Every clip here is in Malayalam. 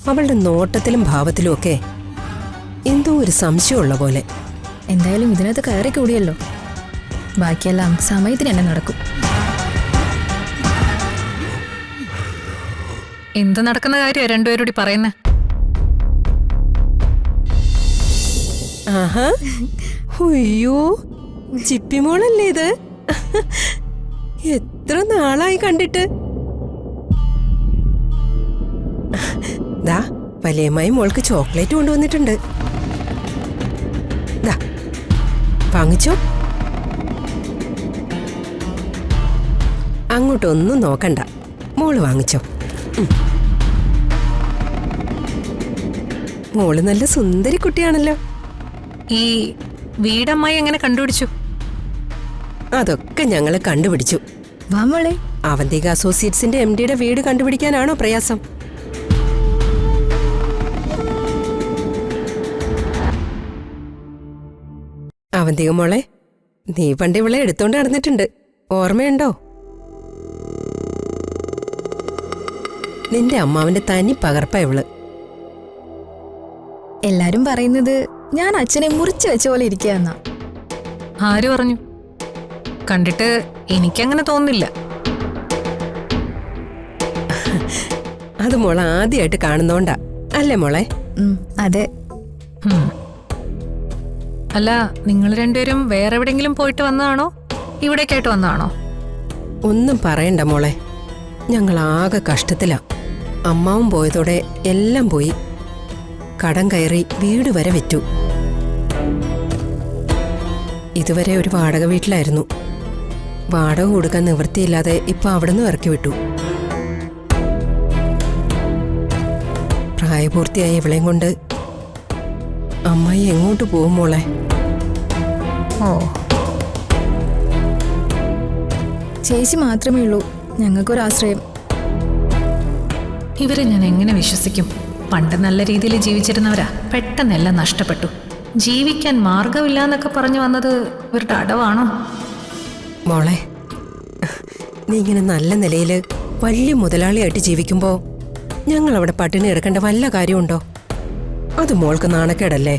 അവളുടെ നോട്ടത്തിലും ഭാവത്തിലും ഒക്കെ എന്തോ ഒരു സംശയമുള്ള പോലെ. എന്തായാലും ഇതിനകത്ത് കയറി കൂടിയല്ലോ, ബാക്കിയെല്ലാം സമയത്തിന് തന്നെ നടക്കും. എന്ത് നടക്കുന്ന കാര്യമാണ് രണ്ടുപേരോടി പറയുന്നേ? ആഹാ, അയ്യോ ചിപ്പിമോളല്ലേ ഇത്? എത്ര നാളായി കണ്ടിട്ട്. ദാ വലിയമ്മായി മോൾക്ക് ചോക്ലേറ്റ് കൊണ്ടുവന്നിട്ടുണ്ട്. ദാ വാങ്ങിച്ചോ. അങ്ങോട്ടൊന്നും നോക്കണ്ട, മോള് വാങ്ങിച്ചോ. മോള് നല്ല സുന്ദരി കുട്ടിയാണല്ലോ. ഈ വീടമ്മായി എങ്ങനെ കണ്ടുപിടിച്ചു? അതൊക്കെ ഞങ്ങള് കണ്ടുപിടിച്ചു. വാ മോളെ. അവന്തിക അസോസിയേറ്റ്സിന്റെ MD-യുടെ വീട് കണ്ടുപിടിക്കാനാണോ പ്രയാസം? അവന്തിക മോളെ, നീ പണ്ട് ഇവളെ എടുത്തോണ്ട് നടന്നിട്ടുണ്ട്, ഓർമ്മയുണ്ടോ? നിന്റെ അമ്മാവന്റെ തനി പകർപ്പ ഇവള്. എല്ലാരും പറയുന്നത് ഞാൻ അച്ഛനെ മുറിച്ചു വെച്ച പോലെ ഇരിക്കുകയെന്നാ. ആര് പറഞ്ഞു? കണ്ടിട്ട് എനിക്കങ്ങനെ തോന്നുന്നില്ല. അത് മോളെ ആദ്യമായിട്ട് കാണുന്നോണ്ടാ അല്ലേ മോളെ? അതെ. അല്ല, നിങ്ങൾ രണ്ടുപേരും വേറെ എവിടെയെങ്കിലും പോയിട്ട് വന്നതാണോ, ഇവിടേക്കായിട്ട് വന്നതാണോ? ഒന്നും പറയണ്ട മോളെ, ഞങ്ങൾ ആകെ കഷ്ടത്തിലാ. അമ്മാവും പോയതോടെ എല്ലാം പോയി. കടം കയറി വീട് വരെ വിറ്റു. ഇതുവരെ ഒരു വാടക വീട്ടിലായിരുന്നു. വാടക കൊടുക്കാൻ നിവൃത്തിയില്ലാതെ ഇപ്പൊ അവിടുന്ന് ഇറക്കി വിട്ടു. പ്രായപൂർത്തിയായ ഇവളെയും കൊണ്ട് അമ്മായി എങ്ങോട്ട് പോകും മോളെ? ഓ, ചേച്ചി മാത്രമേ ഉള്ളൂ ഞങ്ങൾക്കൊരാശ്രയം. ഇവരെ ഞാൻ എങ്ങനെ വിശ്വസിക്കും? പണ്ട് നല്ല രീതിയിൽ ജീവിച്ചിരുന്നവരാ, പെട്ടെന്നെല്ലാം നഷ്ടപ്പെട്ടു. ജീവിക്കാൻ മാർഗമില്ല എന്നൊക്കെ പറഞ്ഞു വന്നത് ഇവരുടെ അടവാണോ? മോളെ, നീ ഇങ്ങനെ നല്ല നിലയില് വലിയ മുതലാളിയായിട്ട് ജീവിക്കുമ്പോ ഞങ്ങൾ അവിടെ പട്ടിണി എടുക്കേണ്ട വല്ല കാര്യമുണ്ടോ? അത് മോൾക്ക് നാണക്കേടല്ലേ?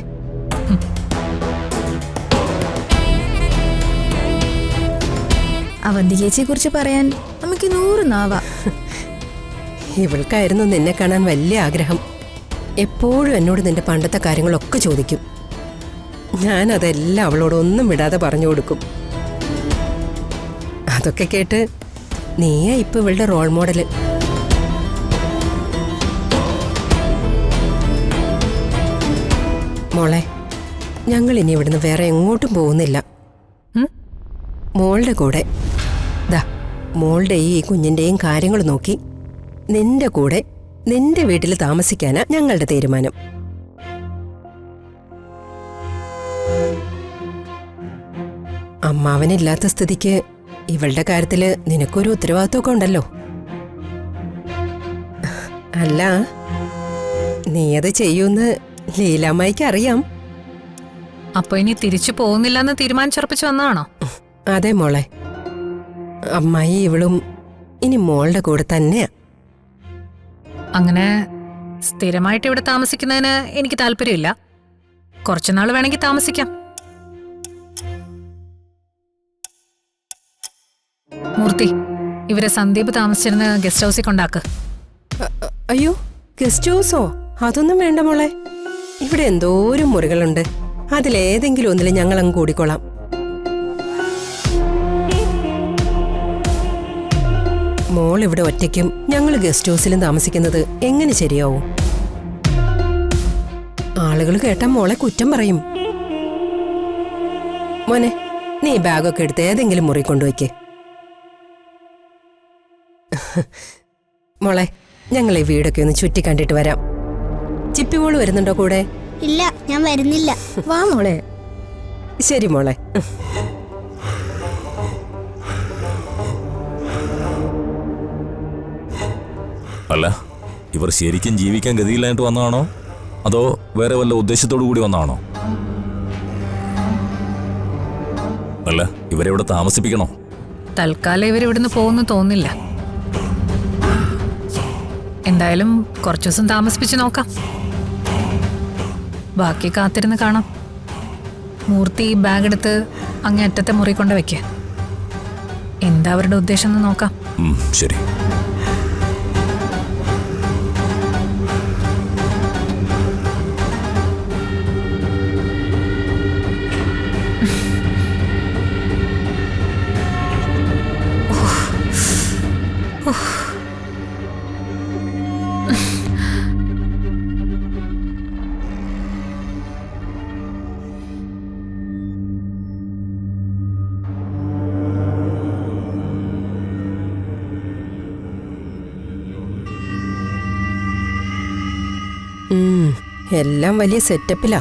അവന്തി ചേച്ചിയെ കുറിച്ച് പറയാൻ നമുക്ക് 100 നാവാ. ഇവൾക്കായിരുന്നു നിന്നെ കാണാൻ വലിയ ആഗ്രഹം. എപ്പോഴും എന്നോട് നിന്റെ പണ്ടത്തെ കാര്യങ്ങളൊക്കെ ചോദിക്കും. ഞാൻ അതെല്ലാം അവളോട് ഒന്നും വിടാതെ പറഞ്ഞു കൊടുക്കും. അതൊക്കെ കേട്ട് നീയാ ഇപ്പൊ ഇവളുടെ റോൾ മോഡല്. മോളെ, ഞങ്ങൾ ഇനി ഇവിടുന്ന് വേറെ എങ്ങോട്ടും പോകുന്നില്ല. മോളുടെ കൂടെ ദാ മോളുടെ ഈ കുഞ്ഞിന്റെയും കാര്യങ്ങൾ നോക്കി നിന്റെ കൂടെ നിന്റെ വീട്ടിൽ താമസിക്കാനാ ഞങ്ങളുടെ തീരുമാനം. അമ്മാവനില്ലാത്ത സ്ഥിതിക്ക് ഇവളുടെ കാര്യത്തില് നിനക്കൊരു ഉത്തരവാദിത്വമൊക്കെ ഉണ്ടല്ലോ. അല്ല, നീ അത് ചെയ്യൂന്ന് ലീലാമ്മയ്ക്ക് അറിയാം. അപ്പൊ ഇനി തിരിച്ചു പോകുന്നില്ലെന്ന് തീരുമാനിച്ചുറപ്പിച്ചു വന്നതാണോ? അതെ മോളെ, അമ്മായി ഇവളും ഇനി മോളുടെ കൂടെ തന്നെയാ. അങ്ങനെ സ്ഥിരമായിട്ട് ഇവിടെ താമസിക്കുന്നതിന് എനിക്ക് താല്പര്യമില്ല. കുറച്ചുനാൾ വേണമെങ്കിൽ താമസിക്കാം. മൂർത്തി, ഇവരെ സന്ദീപ് താമസിച്ചിരുന്ന ഗസ്റ്റ് ഹൗസിൽ കൊണ്ടാക്ക്. അയ്യോ, ഗസ്റ്റ് ഹൗസോ? അതൊന്നും വേണ്ട മോളെ. ഇവിടെ എന്തോരം മുറികളുണ്ട്, അതിലേതെങ്കിലും ഒന്നിൽ ഞങ്ങൾ അങ്ങ് കൂടിക്കൊള്ളാം. മോൾ ഇവിടെ ഒറ്റയ്ക്കും ഞങ്ങൾ ഗസ്റ്റ് ഹൗസിലും താമസിക്കുന്നത് എങ്ങനെ ശരിയാവും? ആളുകൾ കേട്ടാ മോളെ കുറ്റം പറയും. മോനെ, നീ ബാഗൊക്കെ എടുത്ത് ഏതെങ്കിലും മുറി കൊണ്ടുവയ്ക്ക്. മോളെ, ഞങ്ങൾ ഈ വീടൊക്കെ ഒന്ന് ചുറ്റി കണ്ടിട്ട് വരാം. ചിപ്പിമോള് വരുന്നുണ്ടോ കൂടെ? ഇല്ല, ഞാൻ വരുന്നില്ല. വാ മോളെ. ശരി മോളെ. അല്ല, ഇവർ ശരിക്കും ജീവിക്കാൻ ഗതിയില്ലായിട്ട് വന്നതാണോ അതോ വേറെ വല്ല ഉദ്ദേശത്തോടു കൂടി വന്നതാണോ? അല്ല, ഇവരെ ഇവിടെ താമസിപ്പിക്കണോ? തൽക്കാലം ഇവരിവിടുന്ന് പോകുന്നു തോന്നില്ല. എന്തായാലും കുറച്ചു ദിവസം താമസിപ്പിച്ച് നോക്കാം. ബാക്കി കാത്തിരുന്ന് കാണാം. മൂർത്തി ബാഗ് എടുത്ത് അങ്ങേ അറ്റത്തെ മുറി കൊണ്ട് വെക്കുക. എന്താ അവരുടെ ഉദ്ദേശം എന്ന് നോക്കാം. ശരി. എല്ലാം വലിയ സെറ്റപ്പിലാ.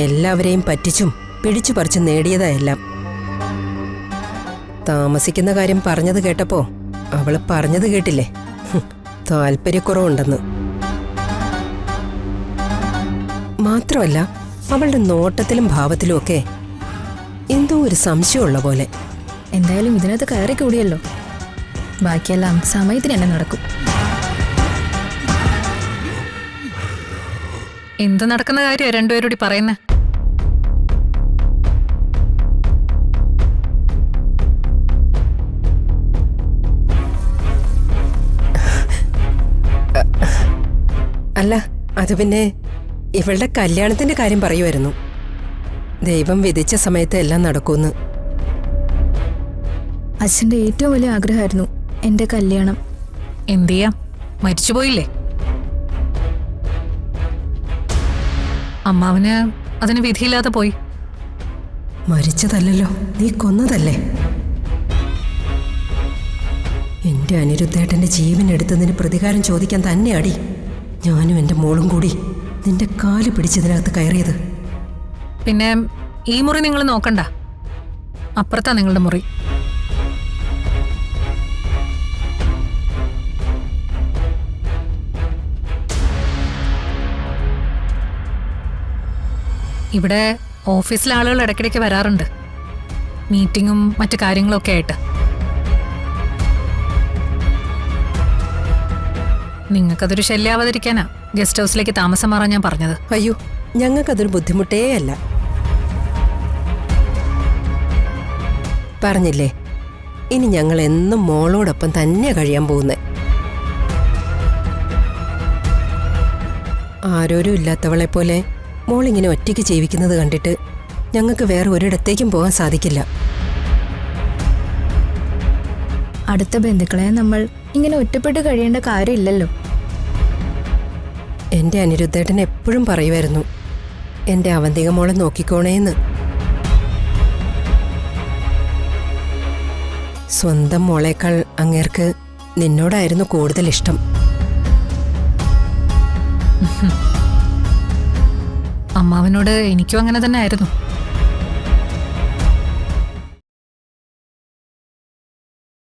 എല്ലാവരെയും പറ്റിച്ചും പിടിച്ചു പറിച്ചു നേടിയതാ എല്ലാം. താമസിക്കുന്ന കാര്യം പറഞ്ഞത് കേട്ടപ്പോ അവള് പറഞ്ഞത് കേട്ടില്ലേ, താല്പര്യക്കുറവുണ്ടെന്ന്. മാത്രമല്ല അവളുടെ നോട്ടത്തിലും ഭാവത്തിലും ഒക്കെ എന്തോ ഒരു സംശയമുള്ള പോലെ. എന്തായാലും ഇതിനകത്ത് കയറി കൂടിയല്ലോ. ബാക്കിയെല്ലാം സമയത്തിന് തന്നെ നടക്കും. എന്ത് നടക്കുന്ന കാര്യമാണ് രണ്ടുപേരോടി പറയുന്നേ? അല്ല, അത് പിന്നെ ഇവളുടെ കല്യാണത്തിന്റെ കാര്യം പറയുമായിരുന്നു. ദൈവം വിധിച്ച സമയത്ത് എല്ലാം നടക്കൂന്ന്. അച്ഛൻ്റെ ഏറ്റവും വലിയ ആഗ്രഹമായിരുന്നു എൻ്റെ കല്യാണം. എന്ത് ചെയ്യാം, മരിച്ചുപോയില്ലേ. അമ്മാവന് അതിന് വിധിയില്ലാതെ പോയി. മരിച്ചതല്ലല്ലോ, നീ കൊന്നതല്ലേ? എന്റെ അനിരുദ്ധേട്ടന്റെ ജീവൻ എടുത്തതിന് പ്രതികാരം ചോദിക്കാൻ തന്നെയാടി ഞാനും എന്റെ മോളും കൂടി നിന്റെ കാല് പിടിച്ചതിനകത്ത് കയറിയത്. പിന്നെ ഈ മുറി നിങ്ങൾ നോക്കണ്ട, അപ്പുറത്താ നിങ്ങളുടെ മുറി. ഇവിടെ ഓഫീസിലെ ആളുകൾ ഇടയ്ക്കിടയ്ക്ക് വരാറുണ്ട്, മീറ്റിങ്ങും മറ്റു കാര്യങ്ങളൊക്കെ ആയിട്ട്. നിങ്ങൾക്കതൊരു ശല്യാവാതിരിക്കാനാ ഗസ്റ്റ് ഹൗസിലേക്ക് താമസം മാറാൻ ഞാൻ പറഞ്ഞത്. അയ്യോ, ഞങ്ങൾക്കതൊരു ബുദ്ധിമുട്ടേ അല്ല. പറഞ്ഞില്ലേ, ഇനി ഞങ്ങൾ എന്നും മോളോടൊപ്പം തന്നെ കഴിയാൻ പോകുന്നേ. ആരോരും ഇല്ലാത്തവളെ പോലെ മോളിങ്ങനെ ഒറ്റയ്ക്ക് ജീവിക്കുന്നത് കണ്ടിട്ട് ഞങ്ങൾക്ക് വേറെ ഒരിടത്തേക്കും പോകാൻ സാധിക്കില്ല. അടുത്ത ബന്ധുക്കളെ നമ്മൾ ഇങ്ങനെ ഒറ്റപ്പെട്ട് കഴിയേണ്ട കാര്യമില്ലല്ലോ. എൻ്റെ അനിരുദ്ധേട്ടൻ എപ്പോഴും പറയുമായിരുന്നു, എൻ്റെ അവന്തിക മോളെ നോക്കിക്കോണേന്ന്. സ്വന്തം മോളേക്കാൾ അങ്ങേർക്ക് നിന്നോടായിരുന്നു കൂടുതൽ ഇഷ്ടം. അമ്മാവനോട് എനിക്കും അങ്ങനെ തന്നെ ആയിരുന്നു.